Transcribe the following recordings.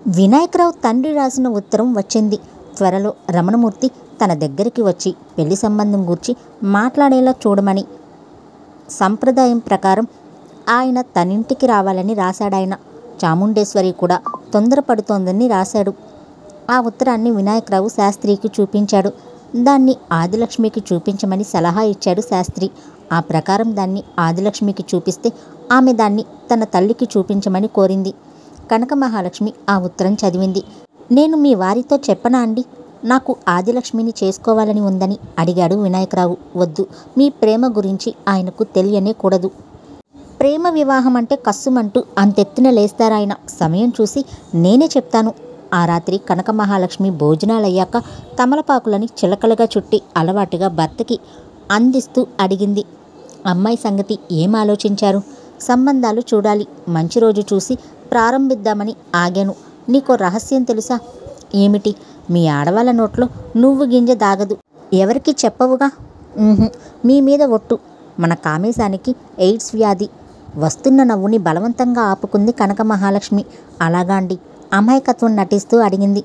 వినాయకరావు తండ్రి రాసిన ఉత్తరం వచ్చింది. త్వరలో రమణమూర్తి తన దగ్గరికి వచ్చి పెళ్లి సంబంధం గూర్చి మాట్లాడేలా చూడమని, సంప్రదాయం ప్రకారం ఆయన తనింటికి రావాలని రాశాడాయన. చాముండేశ్వరి కూడా తొందరపడుతోందని రాశాడు. ఆ ఉత్తరాన్ని వినాయకరావు శాస్త్రికి చూపించాడు. దాన్ని ఆదిలక్ష్మికి చూపించమని సలహా ఇచ్చాడు శాస్త్రి. ఆ ప్రకారం దాన్ని ఆదిలక్ష్మికి చూపిస్తే ఆమె దాన్ని తన తల్లికి చూపించమని కోరింది. కనక మహాలక్ష్మి ఆ ఉత్తరం చదివింది. నేను మీ వారితో చెప్పనా అండి, నాకు ఆదిలక్ష్మిని చేసుకోవాలని ఉందని అడిగాడు వినాయకరావు. వద్దు, మీ ప్రేమ గురించి ఆయనకు తెలియనే కూడదు. ప్రేమ వివాహం అంటే కస్సుమంటూ అంతెత్తున లేస్తారాయన. సమయం చూసి నేనే చెప్తాను. ఆ రాత్రి కనక మహాలక్ష్మి భోజనాలయ్యాక తమలపాకులని చిలకలుగా చుట్టి అలవాటుగా భర్తకి అందిస్తూ అడిగింది. అమ్మాయి సంగతి ఏం ఆలోచించారు? సంబంధాలు చూడాలి, మంచి రోజు చూసి ప్రారంభిద్దామని ఆగాను. నీకో రహస్యం తెలుసా? ఏమిటి? మీ ఆడవాళ్ళ నోట్లో నువ్వు గింజ దాగదు. ఎవరికి చెప్పవుగా? మీ మీద ఒట్టు. మన కామేశానికి ఎయిడ్స్ వ్యాధి. వస్తున్న నవ్వుని బలవంతంగా ఆపుకుంది కనక మహాలక్ష్మి. అలాగా అండి? అమాయకత్వం నటిస్తూ అడిగింది.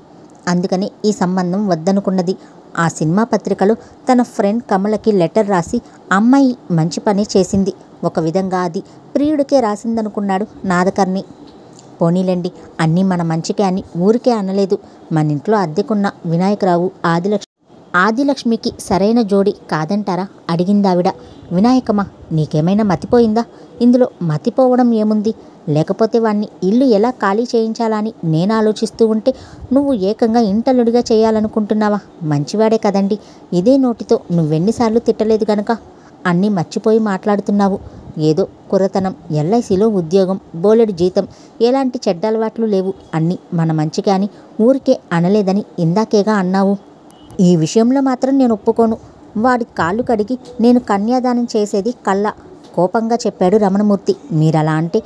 అందుకని ఈ సంబంధం వద్దనుకున్నది. ఆ సినిమా పత్రికలో తన ఫ్రెండ్ కమలకి లెటర్ రాసి అమ్మాయి మంచి పని చేసింది. ఒక విధంగా అది ప్రియుడికే రాసిందనుకున్నాడు నాదకర్ణి. పోనీలేండి, అన్నీ మన మంచికే అని ఊరికే అనలేదు. మన ఇంట్లో అద్దెకున్న వినాయకరావు ఆదిలక్ష్మికి సరైన జోడి కాదంటారా? అడిగిందావిడ. వినాయకమా, నీకేమైనా మతిపోయిందా? ఇందులో మతిపోవడం ఏముంది? లేకపోతే వాణ్ణి ఇల్లు ఎలా ఖాళీ చేయించాలా అని నేను ఆలోచిస్తూ ఉంటే నువ్వు ఏకంగా ఇంటల్లుడిగా చేయాలనుకుంటున్నావా? మంచివాడే కదండి. ఇదే నోటితో నువ్వెన్నిసార్లు తిట్టలేదు గనక అన్నీ మర్చిపోయి మాట్లాడుతున్నావు. ఏదో కుర్రతనం, ఎల్ఐసిలో ఉద్యోగం, బోలెడు జీతం, ఎలాంటి చెడ్డ అలవాట్లు లేవు. అన్నీ మన మంచిగా అని ఊరికే అనలేదని ఇందాకేగా అన్నావు. ఈ విషయంలో మాత్రం నేను ఒప్పుకోను. వాడి కాళ్ళు కడిగి నేను కన్యాదానం చేసేది కళ్ళ, కోపంగా చెప్పాడు రమణమూర్తి. మీరలా అంటే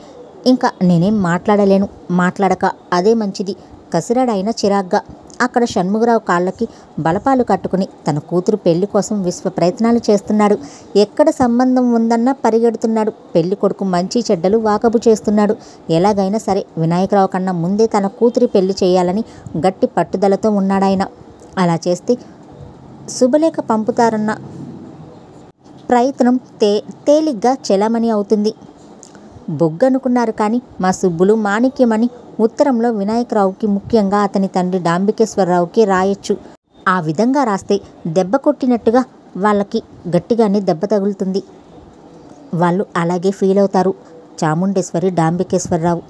ఇంకా నేనేం మాట్లాడలేను. మాట్లాడక అదే మంచిది, కసిరాడైన చిరాగ్గా. అక్కడ షణ్ముగరావు కాళ్ళకి బలపాలు కట్టుకుని తన కూతురు పెళ్లి కోసం విశ్వ ప్రయత్నాలు చేస్తున్నాడు. ఎక్కడ సంబంధం ఉందన్నా పరిగెడుతున్నాడు. పెళ్లి కొడుకు మంచి చెడ్డలు వాకబు చేస్తున్నాడు. ఎలాగైనా సరే వినాయకరావు కన్నా ముందే తన కూతురి పెళ్లి చేయాలని గట్టి పట్టుదలతో ఉన్నాడాయన. అలా చేస్తే శుభలేఖ పంపుతారన్న ప్రయత్నం తేలిగ్గా చెలామణి అవుతుంది. బొగ్గనుకున్నారు కానీ మా సుబ్బులు మాణిక్యమని ఉత్తరంలో వినాయకరావుకి, ముఖ్యంగా అతని తండ్రి డాంబికేశ్వరరావుకి రాయొచ్చు. ఆ విధంగా రాస్తే దెబ్బ కొట్టినట్టుగా వాళ్ళకి గట్టిగానే దెబ్బ తగులుతుంది. వాళ్ళు అలాగే ఫీల్ అవుతారు. చాముండేశ్వరి డాంబికేశ్వరరావు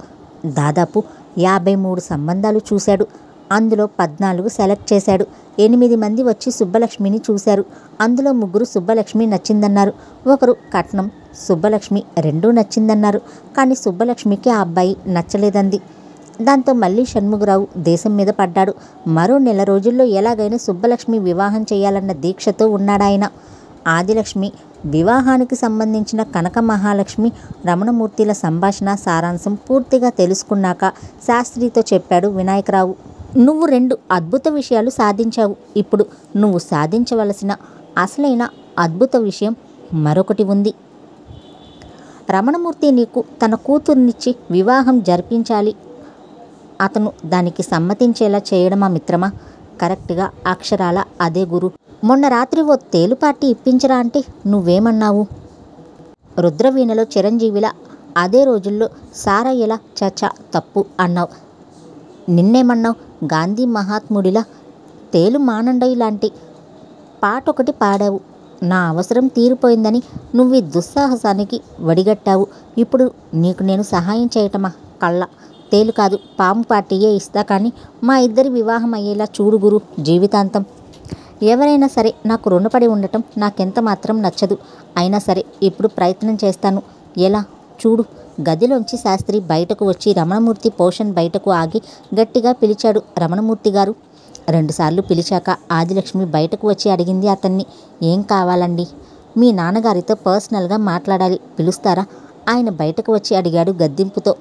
దాదాపు 53 సంబంధాలు చూశాడు. అందులో 14 సెలెక్ట్ చేశాడు. 8 మంది వచ్చి సుబ్బలక్ష్మిని చూశారు. అందులో 3 సుబ్బలక్ష్మి నచ్చిందన్నారు. ఒకరు కట్నం, సుబ్బలక్ష్మి రెండూ నచ్చిందన్నారు. కానీ సుబ్బలక్ష్మికి ఆ అబ్బాయి నచ్చలేదంది. దాంతో మళ్ళీ షణ్ముగరావు దేశం మీద పడ్డాడు. మరో నెల రోజుల్లో ఎలాగైనా సుబ్బలక్ష్మి వివాహం చేయాలన్న దీక్షతో ఉన్నాడాయన. ఆదిలక్ష్మి వివాహానికి సంబంధించిన కనక మహాలక్ష్మి రమణమూర్తిల సంభాషణ సారాంశం పూర్తిగా తెలుసుకున్నాక శాస్త్రితో చెప్పాడు వినాయకరావు. నువ్వు 2 అద్భుత విషయాలు సాధించావు. ఇప్పుడు నువ్వు సాధించవలసిన అసలైన అద్భుత విషయం మరొకటి ఉంది. రమణమూర్తి నీకు తన కూతుర్నిచ్చి వివాహం జరిపించాలి. అతను దానికి సమ్మతించేలా చేయడమా మిత్రమా? కరెక్ట్గా అక్షరాల అదే గురు. మొన్న రాత్రి ఓ తేలుపాటి ఇప్పించరా అంటే నువ్వేమన్నావు? రుద్రవీణలో చిరంజీవిలా, అదే రోజుల్లో సారయ్యలా చచా తప్పు అన్నావు. నిన్నేమన్నావు? గాంధీ మహాత్ముడిలా తేలు మానండై లాంటి పాటొకటి పాడావు. నా అవసరం తీరిపోయిందని నువ్వు ఈ దుస్సాహసానికి వడిగట్టావు. ఇప్పుడు నీకు నేను సహాయం చేయటమా? కళ్ళ తేలు కాదు, పాము పార్టీయే ఇస్తా, కానీ మా ఇద్దరి వివాహం అయ్యేలా చూడు గురు, జీవితాంతం. ఎవరైనా సరే నాకు రుణపడి ఉండటం నాకెంత మాత్రం నచ్చదు. అయినా సరే ఇప్పుడు ప్రయత్నం చేస్తాను. ఎలా? చూడు. గదిలోంచి శాస్త్రి బయటకు వచ్చి రమణమూర్తి పోషన్ బయటకు ఆగి గట్టిగా పిలిచాడు. రమణమూర్తి గారు. 2 సార్లు పిలిచాక ఆదిలక్ష్మి బయటకు వచ్చి అడిగింది అతన్ని. ఏం కావాలండి? మీ నాన్నగారితో పర్సనల్గా మాట్లాడాలి, పిలుస్తారా? ఆయన బయటకు వచ్చి అడిగాడు గద్దింపుతో.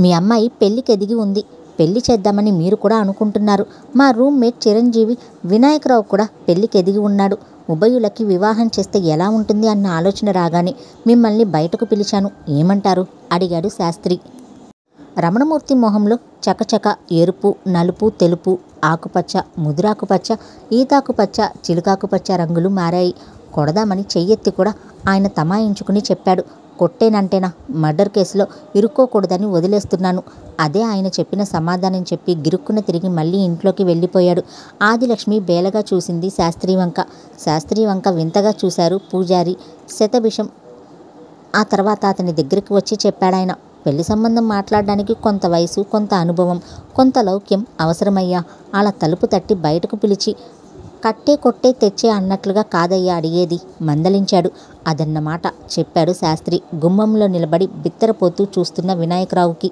మీ అమ్మాయి పెళ్ళికి ఎదిగి ఉంది. పెళ్లి చేద్దామని మీరు కూడా అనుకుంటున్నారు. మా రూమ్మేట్ చిరంజీవి వినాయకరావు కూడా పెళ్ళికి ఎదిగి ఉన్నాడు. ఉభయులకి వివాహం చేస్తే ఎలా ఉంటుంది అన్న ఆలోచన రాగానే మిమ్మల్ని బయటకు పిలిచాను. ఏమంటారు? అడిగాడు శాస్త్రి. రమణమూర్తి మొహంలో చకచక ఎరుపు, నలుపు, తెలుపు, ఆకుపచ్చ, ముదురాకుపచ్చ, ఈతాకుపచ్చ, చిలుకాకుపచ్చ రంగులు మారాయి. కొడదామని చెయ్యెత్తి కూడా ఆయన తమాయించుకుని చెప్పాడు. కొట్టేనంటేనా, మర్డర్ కేసులో ఇరుక్కోకూడదని వదిలేస్తున్నాను. అదే ఆయన చెప్పిన సమాధానం చెప్పి గిరుక్కున తిరిగి మళ్ళీ ఇంట్లోకి వెళ్ళిపోయాడు. ఆదిలక్ష్మి బేలగా చూసింది శాస్త్రి వంక. శాస్త్రి వంక వింతగా చూశారు పూజారి శతభిషం. ఆ తర్వాత అతని దగ్గరికి వచ్చి చెప్పాడాయన. పెళ్లి సంబంధం మాట్లాడడానికి కొంత వయసు, కొంత అనుభవం, కొంత లౌక్యం అవసరమయ్యా. అలా తలుపు తట్టి బయటకు పిలిచి కట్టే కొట్టే తెచ్చే అన్నట్లుగా కాదయ్యా అడిగేది, మందలించాడు. అదన్నమాట చెప్పాడు శాస్త్రి గుమ్మంలో నిలబడి బిత్తరపోతూ చూస్తున్న వినాయకరావుకి.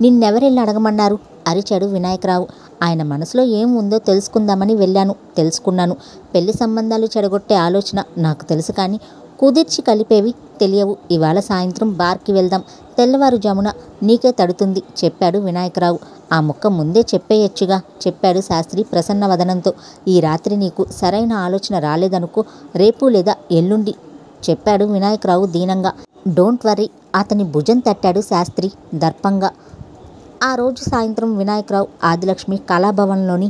నిన్నెవరెళ్ళి అడగమన్నారు? అరిచాడు వినాయకరావు. ఆయన మనసులో ఏం ఉందో తెలుసుకుందామని వెళ్ళాను. తెలుసుకున్నాను. పెళ్లి సంబంధాలు చెడగొట్టే ఆలోచన నాకు తెలుసు, కానీ కుదిర్చి కలిపేవి తెలియవు. ఇవాళ సాయంత్రం బార్కి వెళ్దాం. తెల్లవారుజామున నీకే తడుతుంది చెప్పాడు వినాయకరావు. ఆ ముక్క ముందే చెప్పేయచ్చుగా చెప్పాడు శాస్త్రి ప్రసన్న వదనంతో. ఈ రాత్రి నీకు సరైన ఆలోచన రాలేదనుకో, రేపు లేదా ఎల్లుండి చెప్పాడు వినాయకరావు దీనంగా. డోంట్ వర్రీ అతని భుజం తట్టాడు శాస్త్రి దర్పంగా. ఆ రోజు సాయంత్రం వినాయకరావు ఆదిలక్ష్మి కళాభవన్లోని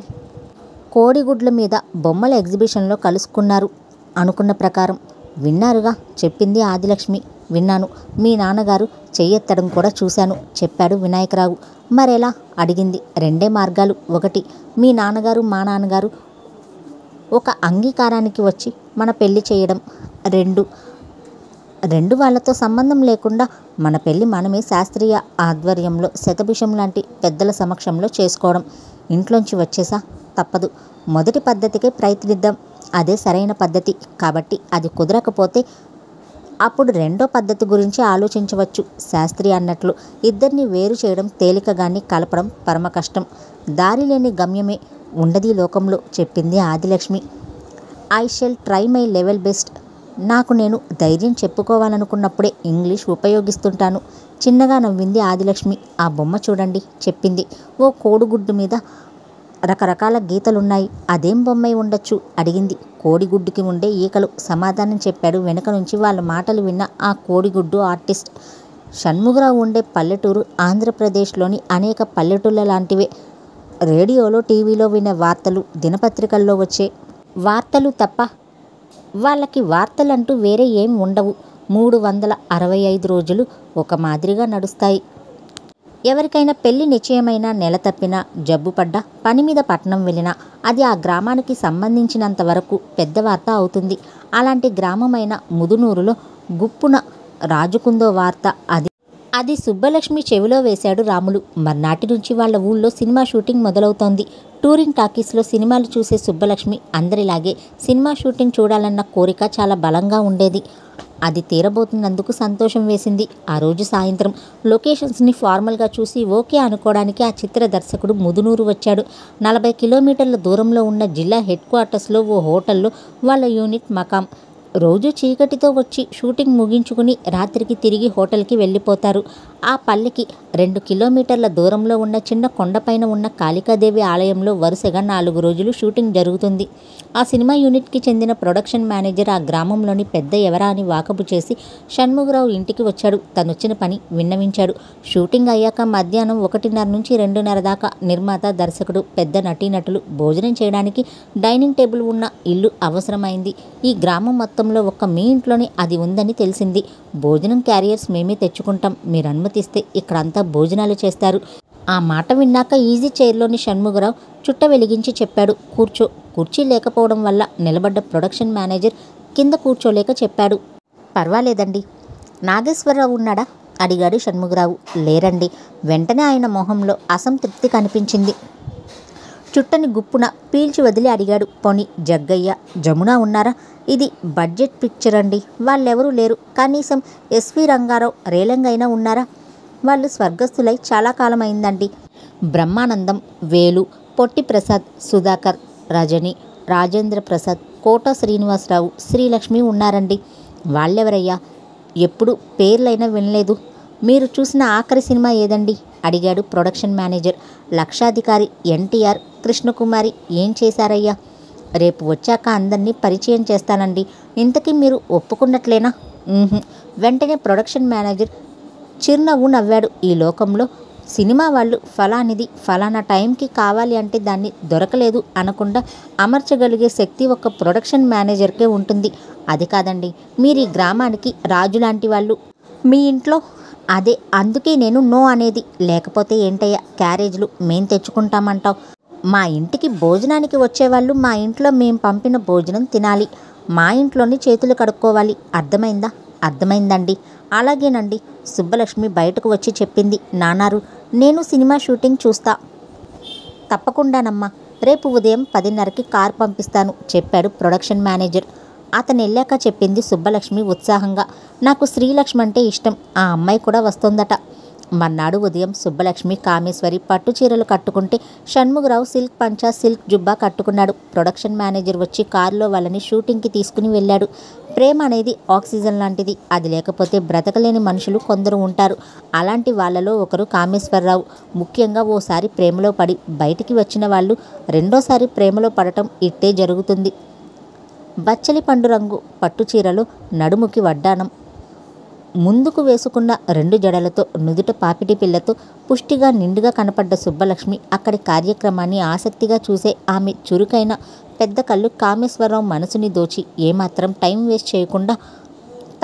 కోడిగుడ్ల మీద బొమ్మల ఎగ్జిబిషన్లో కలుసుకున్నారు. అనుకున్న ప్రకారం. విన్నారుగా చెప్పింది ఆదిలక్ష్మి. విన్నాను. మీ నాన్నగారు చెయ్యెత్తడం కూడా చూశాను చెప్పాడు వినాయకరావు. మరెలా అడిగింది. రెండే మార్గాలు. ఒకటి, మీ నాన్నగారు మా నాన్నగారు ఒక అంగీకారానికి వచ్చి మన పెళ్లి చేయడం. రెండు వాళ్ళతో సంబంధం లేకుండా మన పెళ్లి మనమే శాస్త్రీయ ఆధ్వర్యంలో శతభిషం లాంటి పెద్దల సమక్షంలో చేసుకోవడం. ఇంట్లోంచి వచ్చేసా తప్పదు. మొదటి పద్ధతికే ప్రయత్నిద్దాం. అదే సరైన పద్ధతి. కాబట్టి అది కుదరకపోతే అప్పుడు రెండో పద్ధతి గురించి ఆలోచించవచ్చు. శాస్త్రి అన్నట్లు ఇద్దరిని వేరు చేయడం తేలిక, గాని కలపడం పరమ కష్టం. దారి లేని గమ్యమే ఉండది లోకంలో చెప్పింది Adilakshmi. I shall try my level best. నాకు నేను ధైర్యం చెప్పుకోవాలనుకున్నప్పుడే ఇంగ్లీష్ ఉపయోగిస్తుంటాను. చిన్నగా నవ్వింది ఆదిలక్ష్మి. ఆ బొమ్మ చూడండి చెప్పింది. ఓ కోడిగుడ్డు మీద రకరకాల గీతలున్నాయి. అదేం బొమ్మై ఉండొచ్చు అడిగింది. కోడిగుడ్డుకి ఉండే ఈకలు సమాధానం చెప్పాడు వెనక నుంచి వాళ్ళ మాటలు విన్న ఆ కోడిగుడ్డు ఆర్టిస్ట్. షణ్ముగరావు ఉండే పల్లెటూరు ఆంధ్రప్రదేశ్లోని అనేక పల్లెటూళ్ళ లాంటివే. రేడియోలో టీవీలో వినే వార్తలు, దినపత్రికల్లో వచ్చే వార్తలు తప్ప వాళ్ళకి వార్తలంటూ వేరే ఏం ఉండవు. 365 రోజులు ఒక మాదిరిగా నడుస్తాయి. ఎవరికైనా పెళ్లి నిశ్చయమైనా, నెల తప్పినా, జబ్బు పడ్డా, పని మీద పట్నం వెళ్ళినా అది ఆ గ్రామానికి సంబంధించినంత వరకు పెద్ద వార్త అవుతుంది. అలాంటి గ్రామమైన ముదునూరులో గుప్పున రాజుకుందో వార్త. అది సుబ్బలక్ష్మి చెవిలో వేశాడు రాములు. మర్నాటి నుంచి వాళ్ళ ఊళ్ళో సినిమా షూటింగ్ మొదలవుతోంది. టూరింగ్ టాకీస్లో సినిమాలు చూసే సుబ్బలక్ష్మి అందరిలాగే సినిమా షూటింగ్ చూడాలన్న కోరిక చాలా బలంగా ఉండేది. అది తీరబోతున్నందుకు సంతోషం వేసింది. ఆ రోజు సాయంత్రం లొకేషన్స్ని ఫార్మల్గా చూసి ఓకే అనుకోవడానికి ఆ చిత్ర దర్శకుడు ముదునూరు వచ్చాడు. 40 కిలోమీటర్ల దూరంలో ఉన్న జిల్లా హెడ్ క్వార్టర్స్లో ఓ హోటల్లో వాళ్ళ యూనిట్ మకాం. రోజు చీకటితో వచ్చి షూటింగ్ ముగించుకుని రాత్రికి తిరిగి హోటల్కి వెళ్ళిపోతారు. ఆ పల్లెకి 2 కిలోమీటర్ల దూరంలో ఉన్న చిన్న కొండపైన ఉన్న కాళికాదేవి ఆలయంలో వరుసగా 4 రోజులు షూటింగ్ జరుగుతుంది. ఆ సినిమా యూనిట్కి చెందిన ప్రొడక్షన్ మేనేజర్ ఆ గ్రామంలోని పెద్ద ఎవరా అని వాకబు చేసి షణ్ముగరావు ఇంటికి వచ్చాడు. తనొచ్చిన పని విన్నవించాడు. షూటింగ్ అయ్యాక మధ్యాహ్నం 1:30 నుంచి 2:30 దాకా నిర్మాత, దర్శకుడు, పెద్ద నటీనటులు భోజనం చేయడానికి డైనింగ్ టేబుల్ ఉన్న ఇల్లు అవసరమైంది. ఈ గ్రామం మొత్తంలో ఒక్క మీ ఇంట్లోనే అది ఉందని తెలిసింది. భోజనం క్యారియర్స్ మేమే తెచ్చుకుంటాం. మీరు అనుమతిస్తే ఇక్కడంతా భోజనాలు చేస్తారు. ఆ మాట విన్నాక ఈజీ చైర్లోని షణ్ముగరావు చుట్ట వెలిగించి చెప్పాడు. కూర్చో. కుర్చీ లేకపోవడం వల్ల నిలబడ్డ ప్రొడక్షన్ మేనేజర్ కింద కూర్చోలేక చెప్పాడు. పర్వాలేదండి. నాగేశ్వరరావు ఉన్నాడా అడిగాడు షణ్ముగరావు. లేరండి. వెంటనే ఆయన మొహంలో అసంతృప్తి కనిపించింది. చుట్టని గుప్పున పీల్చి వదిలి అడిగాడు. పోనీ జగ్గయ్య, జమున ఉన్నారా? ఇది బడ్జెట్ పిక్చర్ అండి. వాళ్ళెవరూ లేరు. కనీసం ఎస్వి రంగారావు, రేలంగైనా ఉన్నారా? వాళ్ళు స్వర్గస్థులై చాలా కాలం అయిందండి. బ్రహ్మానందం, వేలు, పొట్టి ప్రసాద్, సుధాకర్, రజని, రాజేంద్ర ప్రసాద్, కోట శ్రీనివాసరావు, శ్రీలక్ష్మి ఉన్నారండి. వాళ్ళెవరయ్యా? ఎప్పుడు పేర్లైనా వినలేదు. మీరు చూసిన ఆఖరి సినిమా ఏదండి అడిగాడు ప్రొడక్షన్ మేనేజర్. లక్షాధికారి. ఎన్టీఆర్, కృష్ణకుమారి. ఏం చేశారయ్యా? రేపు వచ్చాక అందరినీ పరిచయం చేస్తానండి. ఇంతకీ మీరు ఒప్పుకున్నట్లేనా? వెంటనే ప్రొడక్షన్ మేనేజర్ చిరునవ్వు నవ్వాడు. ఈ లోకంలో సినిమా వాళ్ళు ఫలానిది ఫలానా టైంకి కావాలి అంటే దాన్ని దొరకలేదు అనకుండా అమర్చగలిగే శక్తి ఒక ప్రొడక్షన్ మేనేజర్కే ఉంటుంది. అది కాదండి, మీరు ఈ గ్రామానికి రాజు లాంటి వాళ్ళు. మీ ఇంట్లో అదే అందుకే నేను నో అనేది. లేకపోతే ఏంటయ్యా క్యారేజ్లు మేం తెచ్చుకుంటామంటావు? మా ఇంటికి భోజనానికి వచ్చేవాళ్ళు మా ఇంట్లో మేం పంపిన భోజనం తినాలి. మా ఇంట్లోని చేతులు కడుక్కోవాలి. అర్థమైందా? అర్థమైందండి. అలాగేనండి. సుబ్బలక్ష్మి బయటకు వచ్చి చెప్పింది. నాన్నారు, నేను సినిమా షూటింగ్ చూస్తా. తప్పకుండానమ్మా. రేపు ఉదయం 10:30కి కార్ పంపిస్తాను చెప్పాడు ప్రొడక్షన్ మేనేజర్. అతను వెళ్ళాక చెప్పింది సుబ్బలక్ష్మి ఉత్సాహంగా. నాకు శ్రీలక్ష్మి అంటే ఇష్టం. ఆ అమ్మాయి కూడా వస్తోందట. మర్నాడు ఉదయం సుబ్బలక్ష్మి, కామేశ్వరి పట్టు చీరలు కట్టుకుంటే షణ్ముగరావు సిల్క్ పంచా సిల్క్ జుబ్బా కట్టుకున్నాడు. ప్రొడక్షన్ మేనేజర్ వచ్చి కారులో వాళ్ళని షూటింగ్కి తీసుకుని వెళ్ళాడు. ప్రేమ అనేది ఆక్సిజన్ లాంటిది. అది లేకపోతే బ్రతకలేని మనుషులు కొందరు ఉంటారు. అలాంటి వాళ్ళలో ఒకరు కామేశ్వరరావు. ముఖ్యంగా ఓసారి ప్రేమలో పడి బయటికి వచ్చిన వాళ్ళు రెండోసారి ప్రేమలో పడటం ఇట్టే జరుగుతుంది. బచ్చలి పండు రంగు పట్టుచీరలో నడుముకి వడ్డానం, ముందుకు వేసుకున్న 2 జడలతో, నుదుట పాపిటి పిల్లతో పుష్టిగా నిండుగా కనపడ్డ సుబ్బలక్ష్మి అక్కడి కార్యక్రమాన్ని ఆసక్తిగా చూసే ఆమె చురుకైన పెద్ద కళ్ళు కామేశ్వరరావు మనసుని దోచి ఏమాత్రం టైం వేస్ట్ చేయకుండా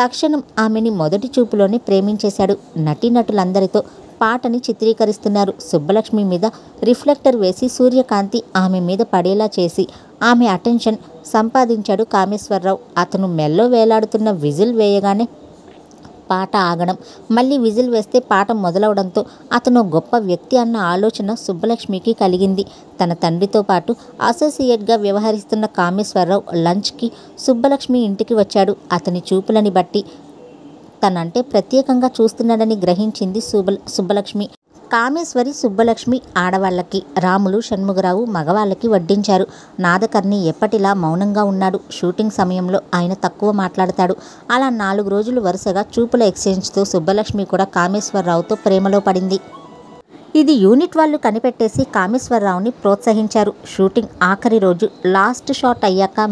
తక్షణం ఆమెని మొదటి చూపులోనే ప్రేమించేశాడు. నటీనటులందరితో పాటని చిత్రీకరిస్తున్నారు. సుబ్బలక్ష్మి మీద రిఫ్లెక్టర్ వేసి సూర్యకాంతి ఆమె మీద పడేలా చేసి ఆమె అటెన్షన్ సంపాదించాడు కామేశ్వరరావు. అతను మెల్లో వేలాడుతున్న విజిల్ వేయగానే పాట ఆగడం, మళ్ళీ విజిల్ వేస్తే పాట మొదలవడంతో అతను గొప్ప వ్యక్తి అన్న ఆలోచన సుబ్బలక్ష్మికి కలిగింది. తన తండ్రితో పాటు అసోసియేట్గా వ్యవహరిస్తున్న కామేశ్వరరావు లంచ్కి సుబ్బలక్ష్మి ఇంటికి వచ్చాడు. అతని చూపులని బట్టి తనంటే ప్రత్యేకంగా చూస్తున్నాడని గ్రహించింది సుబ్బలక్ష్మి. కామేశ్వరి, సుబ్బలక్ష్మి ఆడవాళ్ళకి, రాములు, షణ్ముగరావు మగవాళ్ళకి వడ్డించారు. నాదకర్ణి ఎప్పటిలా మౌనంగా ఉన్నాడు. షూటింగ్ సమయంలో ఆయన తక్కువ మాట్లాడతాడు. అలా 4 రోజులు వరుసగా చూపుల ఎక్స్చేంజ్తో సుబ్బలక్ష్మి కూడా కామేశ్వరరావుతో ప్రేమలో పడింది. ఇది యూనిట్ వాళ్ళు కనిపెట్టేసి కామేశ్వరరావుని ప్రోత్సహించారు. షూటింగ్ ఆఖరి రోజు లాస్ట్ షాట్ అయ్యాక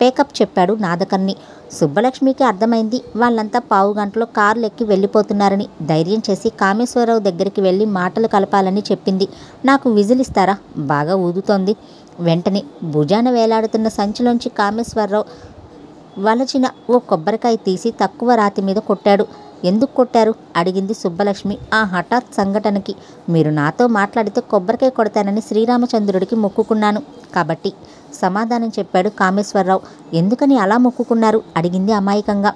పేకప్ చెప్పాడు నాదకర్ణి. సుబ్బలక్ష్మికి అర్థమైంది వాళ్ళంతా పావుగంటలో కార్లు ఎక్కి వెళ్ళిపోతున్నారని. ధైర్యం చేసి కామేశ్వరరావు దగ్గరికి వెళ్ళి మాటలు కలపాలని చెప్పింది. నాకు విజిల్ ఇస్తారా? బాగా ఊదుతోంది. వెంటనే భుజాన వేలాడుతున్న సంచిలోంచి కామేశ్వరరావు వలచిన ఓ కొబ్బరికాయ తీసి తక్కువ రాతి మీద కొట్టాడు. ఎందుకు కొట్టారు? అడిగింది సుబ్బలక్ష్మి ఆ హఠాత్ సంఘటనకి. మీరు నాతో మాట్లాడితే కొబ్బరికాయ కొడతానని శ్రీరామచంద్రుడికి మొక్కుకున్నాను కాబట్టి సమాధానం చెప్పాడు కామేశ్వరరావు. ఎందుకని అలా మొక్కుకున్నారు? అడిగింది అమాయకంగా.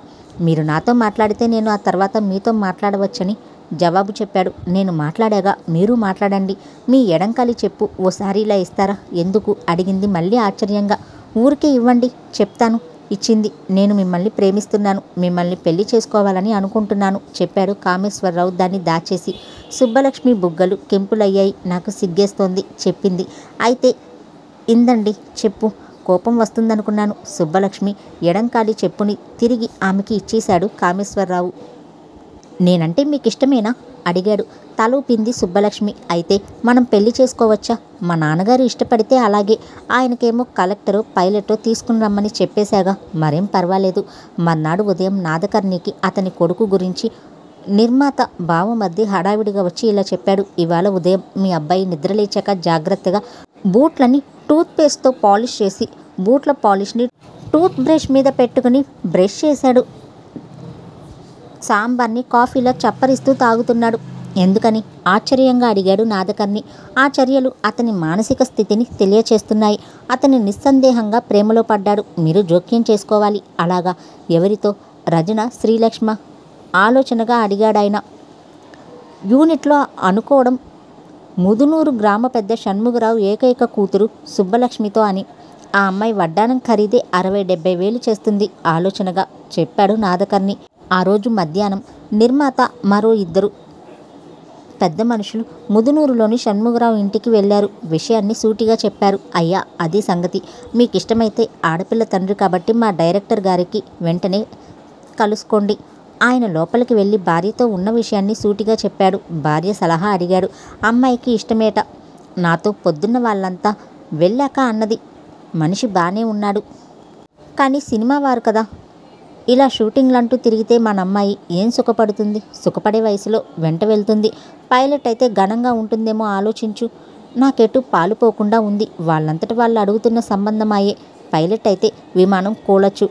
మీరు నాతో మాట్లాడితే నేను ఆ తర్వాత మీతో మాట్లాడవచ్చని జవాబు చెప్పాడు. నేను మాట్లాడాగా మీరు మాట్లాడండి. మీ ఎడంకాలి చెప్పు ఓసారి ఇలా ఇస్తారా? ఎందుకు? అడిగింది మళ్ళీ ఆశ్చర్యంగా. ఊరికే ఇవ్వండి, చెప్తాను. ఇచ్చింది. నేను మిమ్మల్ని ప్రేమిస్తున్నాను, మిమ్మల్ని పెళ్లి చేసుకోవాలని అనుకుంటున్నాను చెప్పాడు కామేశ్వరరావు దాన్ని దాచేసి. సుబ్బలక్ష్మి బుగ్గలు కెంపులయ్యాయి. నాకు సిగ్గేస్తోంది చెప్పింది. అయితే ఇందండి చెప్పు. కోపం వస్తుందనుకున్నాను. సుబ్బలక్ష్మి ఎడంకాలి చెప్పుని తిరిగి ఆమెకి ఇచ్చేశాడు కామేశ్వరరావు. నేనంటే మీకు ఇష్టమేనా? అడిగాడు. తలూపింది సుబ్బలక్ష్మి. అయితే మనం పెళ్లి చేసుకోవచ్చా? మా నాన్నగారు ఇష్టపడితే అలాగే. ఆయనకేమో కలెక్టరో పైలటో తీసుకుని రమ్మని చెప్పేశాగా, మరేం పర్వాలేదు. మర్నాడు ఉదయం నాదకర్ణికి అతని కొడుకు గురించి నిర్మాత బావమర్ది హడావిడిగా వచ్చి ఇలా చెప్పాడు. ఇవాళ ఉదయం మీ అబ్బాయి నిద్రలేచాక జాగ్రత్తగా బూట్లని టూత్పేస్ట్తో పాలిష్ చేసి బూట్ల పాలిష్ని టూత్ బ్రష్ మీద పెట్టుకుని బ్రష్ చేశాడు. సాంబార్ని కాఫీలో చప్పరిస్తూ తాగుతున్నాడు. ఎందుకని? ఆశ్చర్యంగా అడిగాడు నాదకర్ణి. ఆ చర్యలు అతని మానసిక స్థితిని తెలియచేస్తున్నాయి. అతని నిస్సందేహంగా ప్రేమలో పడ్డాడు. మీరు జోక్యం చేసుకోవాలి. అలాగా? ఎవరితో? రజన, శ్రీలక్ష్మ? ఆలోచనగా అడిగాడాయన. యూనిట్లో అనుకోవడం ముదునూరు గ్రామ పెద్ద షణ్ముగరావు ఏకైక కూతురు సుబ్బలక్ష్మితో అని. ఆ అమ్మాయి వడ్డానం ఖరీదే 60-70 వేలు చేస్తుంది ఆలోచనగా చెప్పాడు నాదకర్ణి. ఆ రోజు మధ్యాహ్నం నిర్మాత మరో 2 పెద్ద మనుషులు ముదునూరులోని షణ్ముగరావు ఇంటికి వెళ్ళారు. విషయాన్ని సూటిగా చెప్పారు. అయ్యా, అది సంగతి. మీకు ఇష్టమైతే ఆడపిల్ల తండ్రి కాబట్టి మా డైరెక్టర్ గారికి వెంటనే కలుసుకోండి. ఆయన లోపలికి వెళ్ళి భార్యతో ఉన్న విషయాన్ని సూటిగా చెప్పాడు. భార్య సలహా అడిగాడు. అమ్మాయికి ఇష్టమేట. నాతో పొద్దున్న వాళ్ళంతా వెళ్ళాక అన్నది. మనిషి బానే ఉన్నాడు, కానీ సినిమా వారు కదా, ఇలా షూటింగ్లంటూ తిరిగితే మన అమ్మాయి ఏం సుఖపడుతుంది? సుఖపడే వయసులో వెంట వెళ్తుంది. పైలట్ అయితే ఘనంగా ఉంటుందేమో ఆలోచించు. నాకెటు పాలుపోకుండా ఉంది. వాళ్ళంతట వాళ్ళు అడుగుతున్న సంబంధమాయే. పైలట్ అయితే విమానం కూలొచ్చు.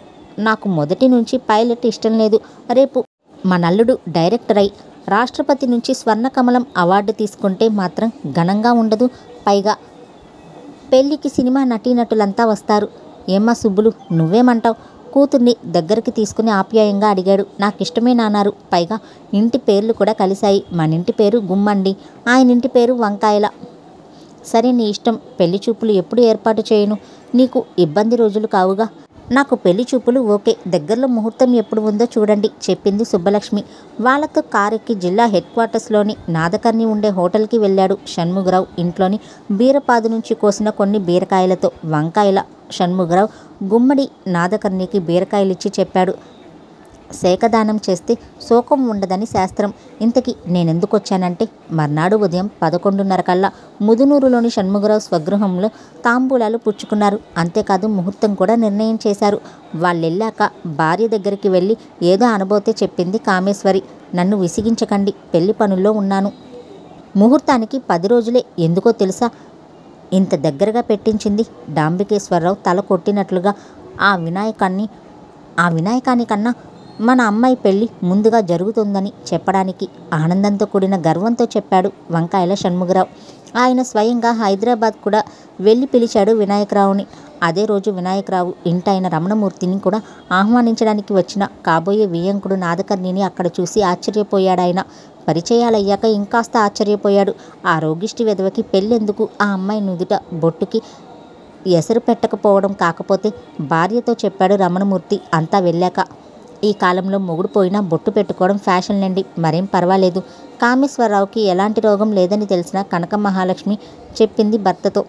నాకు మొదటి నుంచి పైలట్ ఇష్టం లేదు. రేపు మా నల్లుడు డైరెక్టర్ అయి రాష్ట్రపతి నుంచి స్వర్ణకమలం అవార్డు తీసుకుంటే మాత్రం ఘనంగా ఉండదు. పైగా పెళ్ళికి సినిమా నటీనటులంతా వస్తారు. ఏమ్మా సుబ్బులు, నువ్వేమంటావు? కూతుర్ని దగ్గరికి తీసుకుని ఆప్యాయంగా అడిగాడు. నాకిష్టమేనన్నారు. పైగా ఇంటి పేర్లు కూడా కలిశాయి. మనింటి పేరు గుమ్మండి, ఆయనింటి పేరు వంకాయల. సరే, నీ ఇష్టం. పెళ్లి చూపులు ఎప్పుడు ఏర్పాటు చేయను? నీకు ఇబ్బంది రోజులు కావుగా. నాకు పెళ్లి చూపులు ఓకే. దగ్గరలో ముహూర్తం ఎప్పుడు ఉందో చూడండి, చెప్పింది సుబ్బలక్ష్మి. వాళ్లతో కారెక్కి జిల్లా హెడ్ క్వార్టర్స్లోని నాదకర్ణి ఉండే హోటల్కి వెళ్ళాడు షణ్ముగరావు. ఇంట్లోని బీరపాదు నుంచి కోసిన కొన్ని బీరకాయలతో వంకాయల షణ్ముగరావు గుమ్మడి నాదకర్ణికి బీరకాయలిచ్చి చెప్పాడు, శేకదానం చేస్తే శోకం ఉండదని శాస్త్రం. ఇంతకీ నేనెందుకు వచ్చానంటే, మర్నాడు ఉదయం 11:30 కల్లా ముదునూరులోని షణ్ముగరావు స్వగృహంలో తాంబూలాలు పుచ్చుకున్నారు. అంతేకాదు ముహూర్తం కూడా నిర్ణయం చేశారు. వాళ్ళెళ్ళాక భార్య దగ్గరికి వెళ్ళి ఏదో అనబోతే చెప్పింది కామేశ్వరి, నన్ను విసిగించకండి, పెళ్లి పనుల్లో ఉన్నాను. ముహూర్తానికి 10 రోజులే. ఎందుకో తెలుసా? ఇంత దగ్గరగా పెట్టించింది. డాంబికేశ్వరరావు తల కొట్టినట్లుగా ఆ వినాయకానికన్నా మన అమ్మాయి పెళ్ళి ముందుగా జరుగుతుందని చెప్పడానికి ఆనందంతో కూడిన గర్వంతో చెప్పాడు వంకాయల షణ్ముగరావు. ఆయన స్వయంగా హైదరాబాద్ కూడా వెళ్ళి పిలిచాడు వినాయకరావుని. అదే రోజు వినాయకరావు ఇంటైన రమణమూర్తిని కూడా ఆహ్వానించడానికి వచ్చిన కాబోయే వియ్యంకుడు నాదకర్ణిని అక్కడ చూసి ఆశ్చర్యపోయాడాయన. పరిచయాలయ్యాక ఇంకాస్త ఆశ్చర్యపోయాడు. ఆ రోగిష్టి వెధవకి పెళ్ళెందుకు? ఆ అమ్మాయి నుదుట బొట్టుకి ఎసరు పెట్టకపోవడం కాకపోతే భార్యతో చెప్పాడు రమణమూర్తి. అంతా వెళ్ళాక, ఈ కాలంలో మొగుడు పోయినా బొట్టు పెట్టుకోవడం ఫ్యాషన్లండి, మరేం పర్వాలేదు. కామేశ్వరరావుకి ఎలాంటి రోగం లేదని తెలిసిన కనక మహాలక్ష్మి చెప్పింది భర్తతో.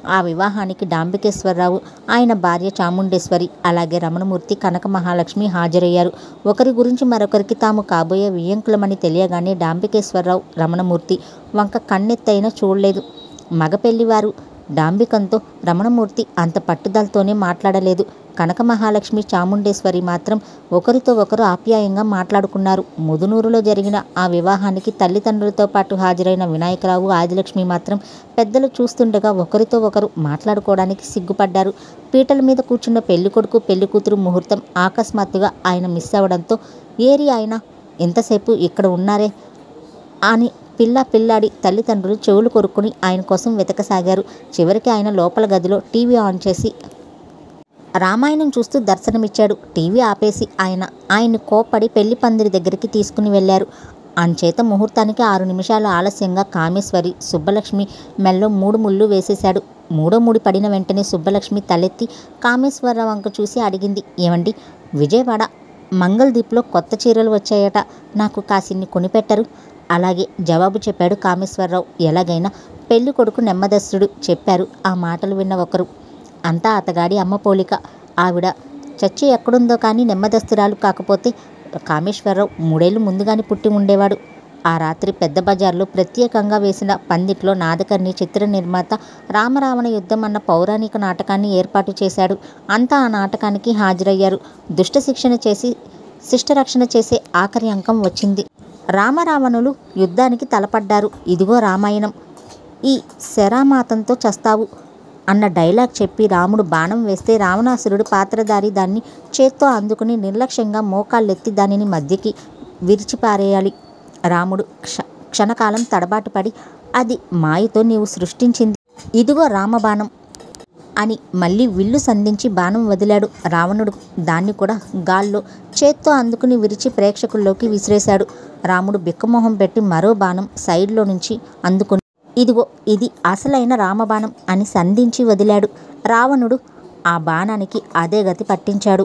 ఆ వివాహానికి డాంబికేశ్వరరావు, ఆయన భార్య చాముండేశ్వరి, అలాగే రమణమూర్తి, కనక మహాలక్ష్మి హాజరయ్యారు. ఒకరి గురించి మరొకరికి తాము కాబోయే వియ్యంకులమని తెలియగానే డాంబికేశ్వరరావు రమణమూర్తి వంక కన్నెత్తైనా చూడలేదు. మగ పెళ్లివారు డాంబికంతో రమణమూర్తి అంత పట్టుదలతోనే మాట్లాడలేదు. కనక మహాలక్ష్మి, చాముండేశ్వరి మాత్రం ఒకరితో ఒకరు ఆప్యాయంగా మాట్లాడుకున్నారు. ముదునూరులో జరిగిన ఆ వివాహానికి తల్లిదండ్రులతో పాటు హాజరైన వినాయకరావు, ఆదిలక్ష్మి మాత్రం పెద్దలు చూస్తుండగా ఒకరితో ఒకరు మాట్లాడుకోవడానికి సిగ్గుపడ్డారు. పీటల మీద కూర్చున్న పెళ్లికొడుకు పెళ్లికూతురు ముహూర్తం అకస్మాత్తుగా ఆయన మిస్ అవ్వడంతో, ఏరి ఆయన ఎంతసేపు ఇక్కడ ఉన్నారే అని పిల్లాడి తల్లిదండ్రులు చెవులు కొరుక్కుని ఆయన కోసం వెతకసాగారు. చివరికి ఆయన లోపల గదిలో టీవీ ఆన్ చేసి రామాయణం చూస్తూ దర్శనమిచ్చాడు. టీవీ ఆపేసి ఆయన్ని కోప్పడి పెళ్లి పందిరి దగ్గరికి తీసుకుని వెళ్లారు. అంచేత ముహూర్తానికి 6 నిమిషాలు ఆలస్యంగా కామేశ్వరి సుబ్బలక్ష్మి మెల్లో 3 ముళ్ళు వేసేశాడు. 3వ ముడి పడిన వెంటనే సుబ్బలక్ష్మి తలెత్తి కామేశ్వరరావు వంక చూసి అడిగింది, ఏమండి, విజయవాడ మంగళదీప్లో కొత్త చీరలు వచ్చాయట, నాకు కాసిన్ని కొనిపెట్టరు? అలాగే జవాబు చెప్పాడు కామేశ్వరరావు. ఎలాగైనా పెళ్లి కొడుకు నెమ్మదస్తుడు, చెప్పారు ఆ మాటలు విన్న ఒకరు. అంతా అతగాడి అమ్మ పోలిక. ఆవిడ చచ్చి ఎక్కడుందో కానీ నెమ్మదస్తురాలు కాకపోతే కామేశ్వరరావు 3 ఏళ్లు ముందుగానే పుట్టి ఉండేవాడు. ఆ రాత్రి పెద్ద బజార్లో ప్రత్యేకంగా వేసిన పందిట్లో నాదకర్ణి చిత్ర నిర్మాత రామరావణ యుద్ధం అన్న పౌరాణిక నాటకాన్ని ఏర్పాటు చేశాడు. అంతా ఆ నాటకానికి హాజరయ్యారు. దుష్ట శిక్షణ చేసి శిష్టరక్షణ చేసే ఆఖరి అంకం వచ్చింది. రామరావణులు యుద్ధానికి తలపడ్డారు. ఇదిగో రామాయణం, ఈ శరామాతంతో చస్తావు అన్న డైలాగ్ చెప్పి రాముడు బాణం వేస్తే రావణాసురుడు పాత్రధారి దాన్ని చేత్తో అందుకుని నిర్లక్ష్యంగా మోకాళ్ళెత్తి దానిని మధ్యకి విరిచిపారేయాలి. రాముడు క్షణకాలం తడబాటుపడి, అది మాయతో నీవు సృష్టించింది, ఇదిగో రామబాణం అని మళ్ళీ విల్లు సంధించి బాణం వదిలాడు. రావణుడు దాన్ని కూడా గాల్లో చేత్తో అందుకుని విరిచి ప్రేక్షకుల్లోకి విసిరేశాడు. రాముడు బిక్కమొహం పెట్టి మరో బాణం సైడ్లో నుంచి అందుకుని, ఇదిగో ఇది అసలైన రామబాణం అని సంధించి వదిలాడు. రావణుడు ఆ బాణానికి అదే గతి పట్టించాడు.